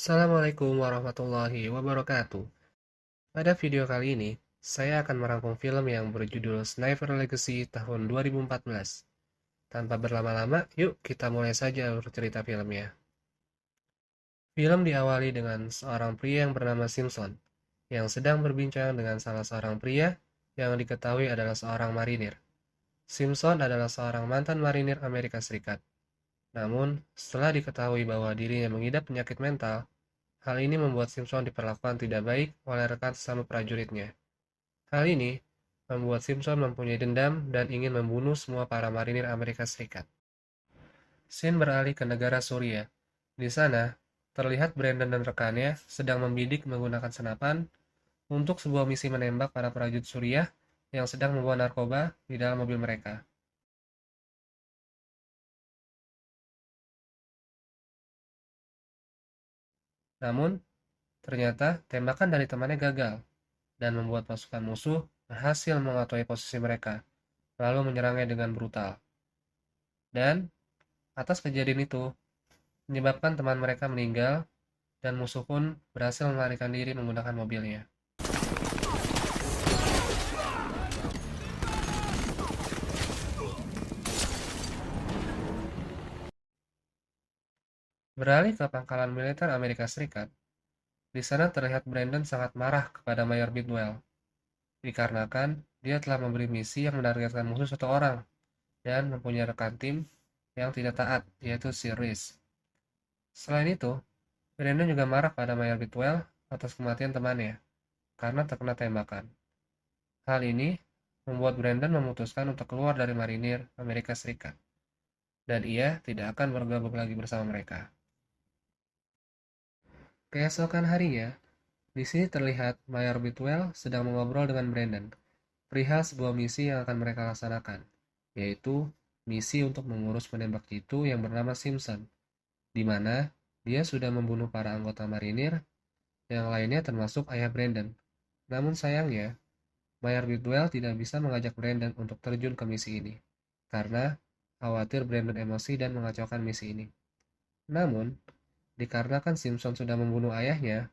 Assalamualaikum warahmatullahi wabarakatuh. Pada video kali ini, saya akan merangkum film yang berjudul Sniper Legacy tahun 2014. Tanpa berlama-lama, yuk kita mulai saja alur cerita filmnya. Film diawali dengan seorang pria yang bernama Simpson, yang sedang berbincang dengan salah seorang pria yang diketahui adalah seorang marinir. Simpson adalah seorang mantan marinir Amerika Serikat. Namun, setelah diketahui bahwa dirinya mengidap penyakit mental, hal ini membuat Simpson diperlakukan tidak baik oleh rekan sesama prajuritnya. Hal ini membuat Simpson mempunyai dendam dan ingin membunuh semua para marinir Amerika Serikat. Scene beralih ke negara Suriah. Di sana, terlihat Brandon dan rekannya sedang membidik menggunakan senapan untuk sebuah misi menembak para prajurit Suriah yang sedang membawa narkoba di dalam mobil mereka. Namun, ternyata tembakan dari temannya gagal dan membuat pasukan musuh berhasil mengatai posisi mereka, lalu menyerangnya dengan brutal. Dan atas kejadian itu, menyebabkan teman mereka meninggal dan musuh pun berhasil melarikan diri menggunakan mobilnya. Beralih ke pangkalan militer Amerika Serikat, di sana terlihat Brandon sangat marah kepada Mayor Bidwell, dikarenakan dia telah memberi misi yang menargetkan musuh satu orang dan mempunyai rekan tim yang tidak taat, yaitu si Reese. Selain itu, Brandon juga marah pada Mayor Bidwell atas kematian temannya, karena terkena tembakan. Hal ini membuat Brandon memutuskan untuk keluar dari marinir Amerika Serikat, dan ia tidak akan bergabung lagi bersama mereka. Keesokan harinya, di sini terlihat Mayor Bidwell sedang mengobrol dengan Brandon perihal sebuah misi yang akan mereka laksanakan, yaitu misi untuk mengurus penembak jitu yang bernama Simpson, di mana dia sudah membunuh para anggota marinir yang lainnya termasuk ayah Brandon. Namun sayangnya, Mayor Bidwell tidak bisa mengajak Brandon untuk terjun ke misi ini, karena khawatir Brandon emosi dan mengacaukan misi ini. Namun, dikarenakan Simpson sudah membunuh ayahnya,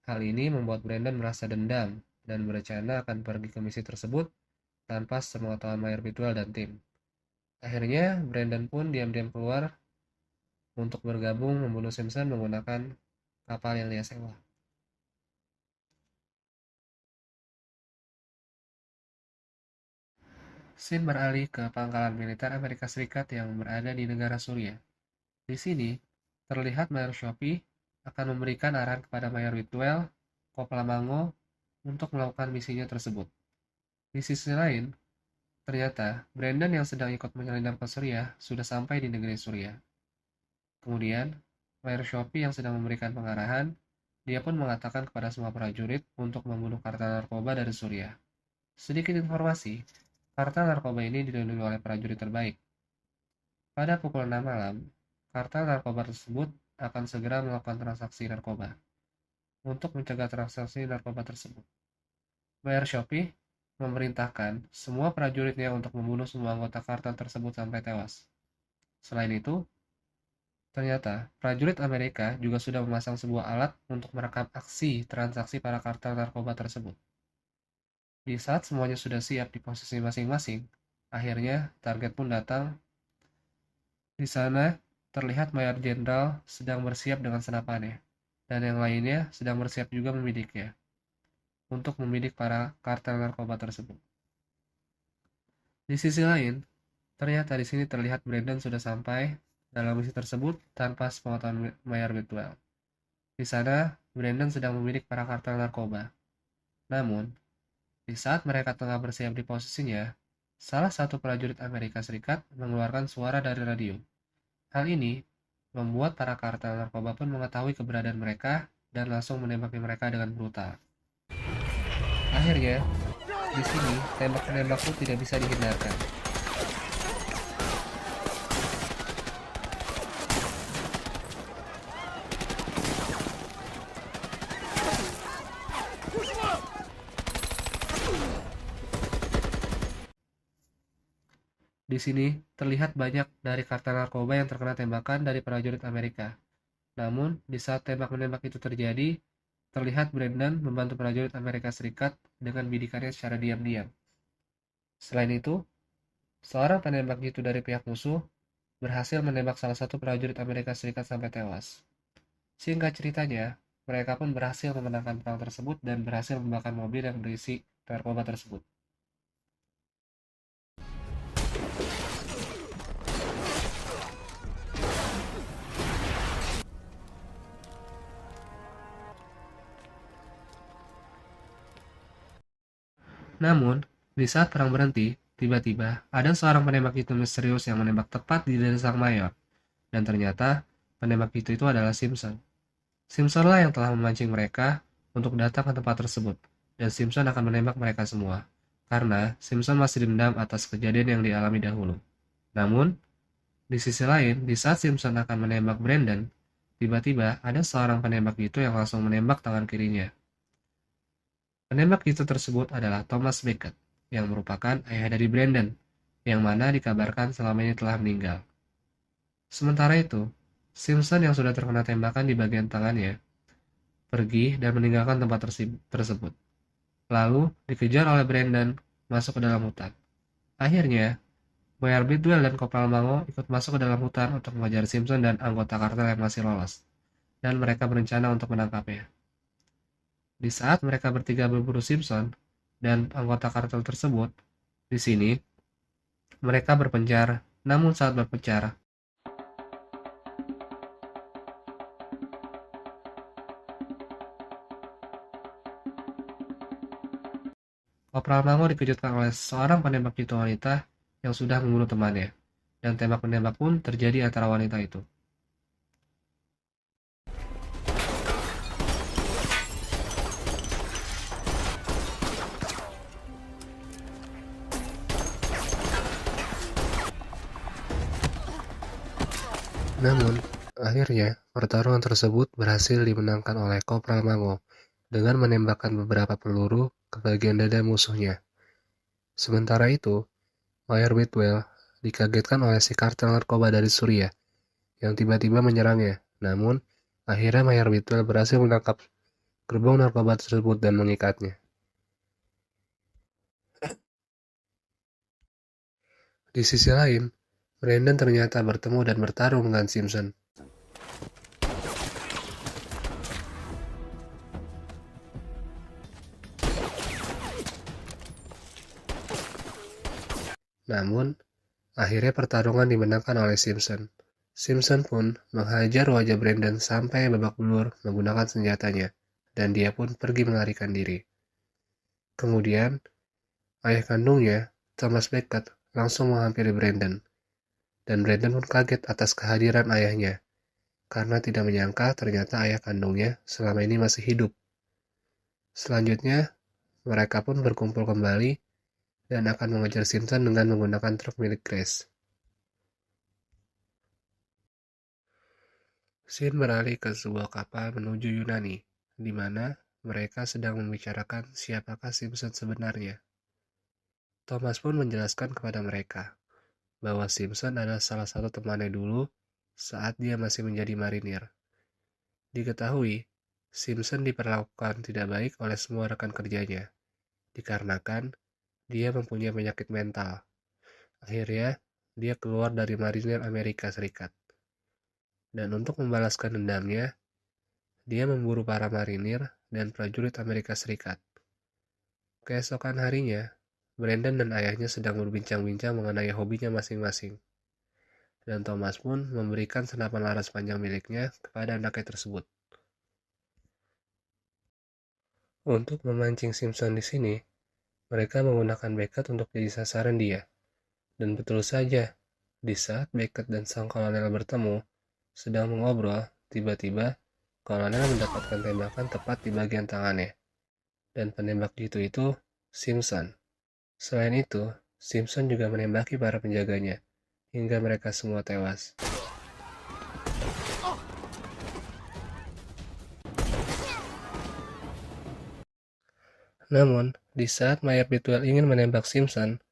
hal ini membuat Brandon merasa dendam dan berencana akan pergi ke misi tersebut tanpa sepengetahuan Mayor Bidwell dan tim. Akhirnya, Brandon pun diam-diam keluar untuk bergabung membunuh Simpson menggunakan kapal yang dia sewa. Scene beralih ke pangkalan militer Amerika Serikat yang berada di negara Suriah. Di sini, terlihat Mayor Shopi akan memberikan arahan kepada Mayor Whitwell, Kopla Mango, untuk melakukan misinya tersebut. Di sisi lain, ternyata Brandon yang sedang ikut menyelinap ke Suriah sudah sampai di negeri Suriah. Kemudian, Mayor Shopi yang sedang memberikan pengarahan, dia pun mengatakan kepada semua prajurit untuk membunuh kartel narkoba dari Suriah. Sedikit informasi, kartel narkoba ini dilindungi oleh prajurit terbaik. Pada pukul 6 malam, kartel narkoba tersebut akan segera melakukan transaksi narkoba. Untuk mencegah transaksi narkoba tersebut, Mayor Shopee memerintahkan semua prajuritnya untuk membunuh semua anggota kartel tersebut sampai tewas. Selain itu, ternyata prajurit Amerika juga sudah memasang sebuah alat untuk merekam aksi transaksi para kartel narkoba tersebut. Di saat semuanya sudah siap di posisi masing-masing, akhirnya target pun datang. Di sana terlihat Mayor Jenderal sedang bersiap dengan senapannya, dan yang lainnya sedang bersiap juga membidiknya, untuk membidik para kartel narkoba tersebut. Di sisi lain, ternyata di sini terlihat Brandon sudah sampai dalam misi tersebut tanpa sepengetahuan Mayor Whitwell. Di sana, Brandon sedang membidik para kartel narkoba. Namun, di saat mereka tengah bersiap di posisinya, salah satu prajurit Amerika Serikat mengeluarkan suara dari radio. Hal ini membuat para kartel narkoba pun mengetahui keberadaan mereka dan langsung menembaki mereka dengan brutal. Akhirnya, di sini tembak-menembak pun tidak bisa dihindarkan. Di sini terlihat banyak dari kartel narkoba yang terkena tembakan dari prajurit Amerika. Namun, di saat tembak-menembak itu terjadi, terlihat Brandon membantu prajurit Amerika Serikat dengan bidikannya secara diam-diam. Selain itu, seorang penembak jitu dari pihak musuh berhasil menembak salah satu prajurit Amerika Serikat sampai tewas. Singkat ceritanya, mereka pun berhasil memenangkan perang tersebut dan berhasil membakar mobil yang berisi narkoba tersebut. Namun, di saat perang berhenti, tiba-tiba ada seorang penembak jitu misterius yang menembak tepat di dada sang mayor. Dan ternyata, penembak jitu itu adalah Simpson. Simpson lah yang telah memancing mereka untuk datang ke tempat tersebut. Dan Simpson akan menembak mereka semua. Karena Simpson masih dendam atas kejadian yang dialami dahulu. Namun, di sisi lain, di saat Simpson akan menembak Brandon, tiba-tiba ada seorang penembak jitu yang langsung menembak tangan kirinya. Penembak jitu tersebut adalah Thomas Becket, yang merupakan ayah dari Brandon, yang mana dikabarkan selama ini telah meninggal. Sementara itu, Simpson yang sudah terkena tembakan di bagian tangannya, pergi dan meninggalkan tempat tersebut. Lalu, dikejar oleh Brandon masuk ke dalam hutan. Akhirnya, Mayor Bidwell dan Kopral Mango ikut masuk ke dalam hutan untuk mengejar Simpson dan anggota kartel yang masih lolos, dan mereka berencana untuk menangkapnya. Di saat mereka bertiga berburu Simpson dan anggota kartel tersebut, di sini mereka berpencar, namun saat berpencar, Kopral Mango dikejutkan oleh seorang penembak jitu wanita yang sudah membunuh temannya, dan tembak-menembak pun terjadi antara wanita itu. Namun, akhirnya pertarungan tersebut berhasil dimenangkan oleh Kopral Mango dengan menembakkan beberapa peluru ke bagian dada musuhnya. Sementara itu, Mayor Bidwell dikagetkan oleh si kartel narkoba dari Suriah yang tiba-tiba menyerangnya. Namun, akhirnya Mayor Bidwell berhasil menangkap gerbong narkoba tersebut dan mengikatnya. Di sisi lain, Brandon ternyata bertemu dan bertarung dengan Simpson. Namun, akhirnya pertarungan dimenangkan oleh Simpson. Simpson pun menghajar wajah Brandon sampai babak belur menggunakan senjatanya, dan dia pun pergi melarikan diri. Kemudian, ayah kandungnya, Thomas Becket, langsung menghampiri Brandon, dan Brandon pun kaget atas kehadiran ayahnya, karena tidak menyangka ternyata ayah kandungnya selama ini masih hidup. Selanjutnya, mereka pun berkumpul kembali dan akan mengejar Simpson dengan menggunakan truk milik Grace. Scene beralih ke sebuah kapal menuju Yunani, di mana mereka sedang membicarakan siapakah Simpson sebenarnya. Thomas pun menjelaskan kepada mereka bahwa Simpson adalah salah satu temannya dulu saat dia masih menjadi marinir. Diketahui, Simpson diperlakukan tidak baik oleh semua rekan kerjanya, dikarenakan dia mempunyai penyakit mental. Akhirnya, dia keluar dari marinir Amerika Serikat. Dan untuk membalaskan dendamnya, dia memburu para marinir dan prajurit Amerika Serikat. Keesokan harinya, Brandon dan ayahnya sedang berbincang-bincang mengenai hobinya masing-masing. Dan Thomas pun memberikan senapan laras panjang miliknya kepada anaknya tersebut. Untuk memancing Simpson di sini, mereka menggunakan Becket untuk jadi sasaran dia. Dan betul saja, di saat Becket dan sang kolonel bertemu, sedang mengobrol, tiba-tiba kolonel mendapatkan tembakan tepat di bagian tangannya. Dan penembak jitu itu Simpson. Selain itu, Simpson juga menembaki para penjaganya, hingga mereka semua tewas. Namun, di saat Mayor Bidwell ingin menembak Simpson,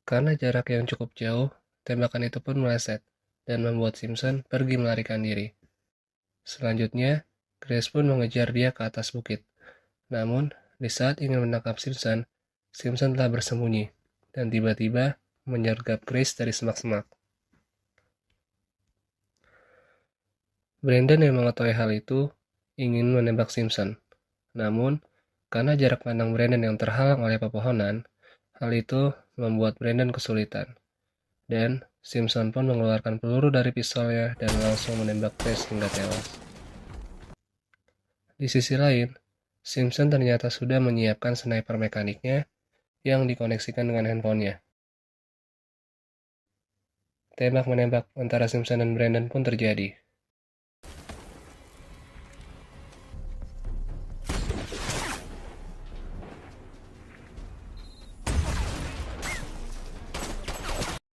karena jarak yang cukup jauh, tembakan itu pun meleset, dan membuat Simpson pergi melarikan diri. Selanjutnya, Grace pun mengejar dia ke atas bukit. Namun, di saat ingin menangkap Simpson, Simpson telah bersembunyi dan tiba-tiba menyergap Grace dari semak-semak. Brandon yang mengetahui hal itu ingin menembak Simpson. Namun, karena jarak pandang Brandon yang terhalang oleh pepohonan, hal itu membuat Brandon kesulitan. Dan Simpson pun mengeluarkan peluru dari pistolnya dan langsung menembak Grace hingga tewas. Di sisi lain, Simpson ternyata sudah menyiapkan sniper mekaniknya yang dikoneksikan dengan handphonenya. Tembak-menembak antara Simpson dan Brandon pun terjadi.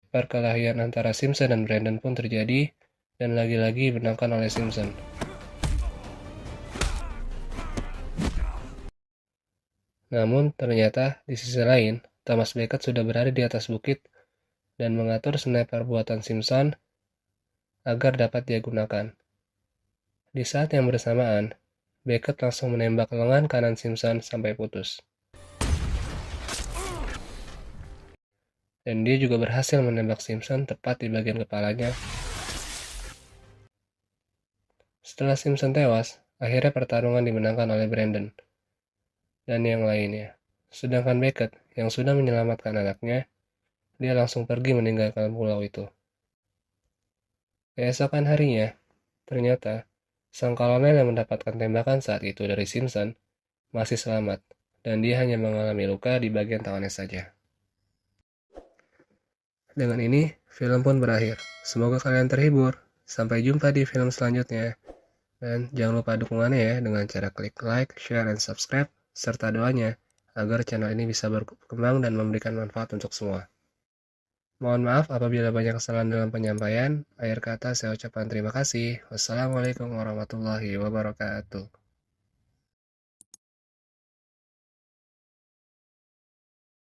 Perkelahian antara Simpson dan Brandon pun terjadi, dan lagi-lagi dimenangkan oleh Simpson. Namun, ternyata di sisi lain, Thomas Becket sudah berada di atas bukit dan mengatur sniper buatan Simpson agar dapat dia gunakan. Di saat yang bersamaan, Becket langsung menembak lengan kanan Simpson sampai putus. Dan dia juga berhasil menembak Simpson tepat di bagian kepalanya. Setelah Simpson tewas, akhirnya pertarungan dimenangkan oleh Brandon dan yang lainnya. Sedangkan Becket, yang sudah menyelamatkan anaknya, dia langsung pergi meninggalkan pulau itu. Keesokan harinya, ternyata, sang kolonel yang mendapatkan tembakan saat itu dari Simpson masih selamat, dan dia hanya mengalami luka di bagian tangannya saja. Dengan ini, film pun berakhir. Semoga kalian terhibur. Sampai jumpa di film selanjutnya. Dan jangan lupa dukungannya ya dengan cara klik like, share, dan subscribe, serta doanya agar channel ini bisa berkembang dan memberikan manfaat untuk semua. Mohon maaf apabila banyak kesalahan dalam penyampaian. Akhir kata saya ucapkan terima kasih. Wassalamualaikum warahmatullahi wabarakatuh.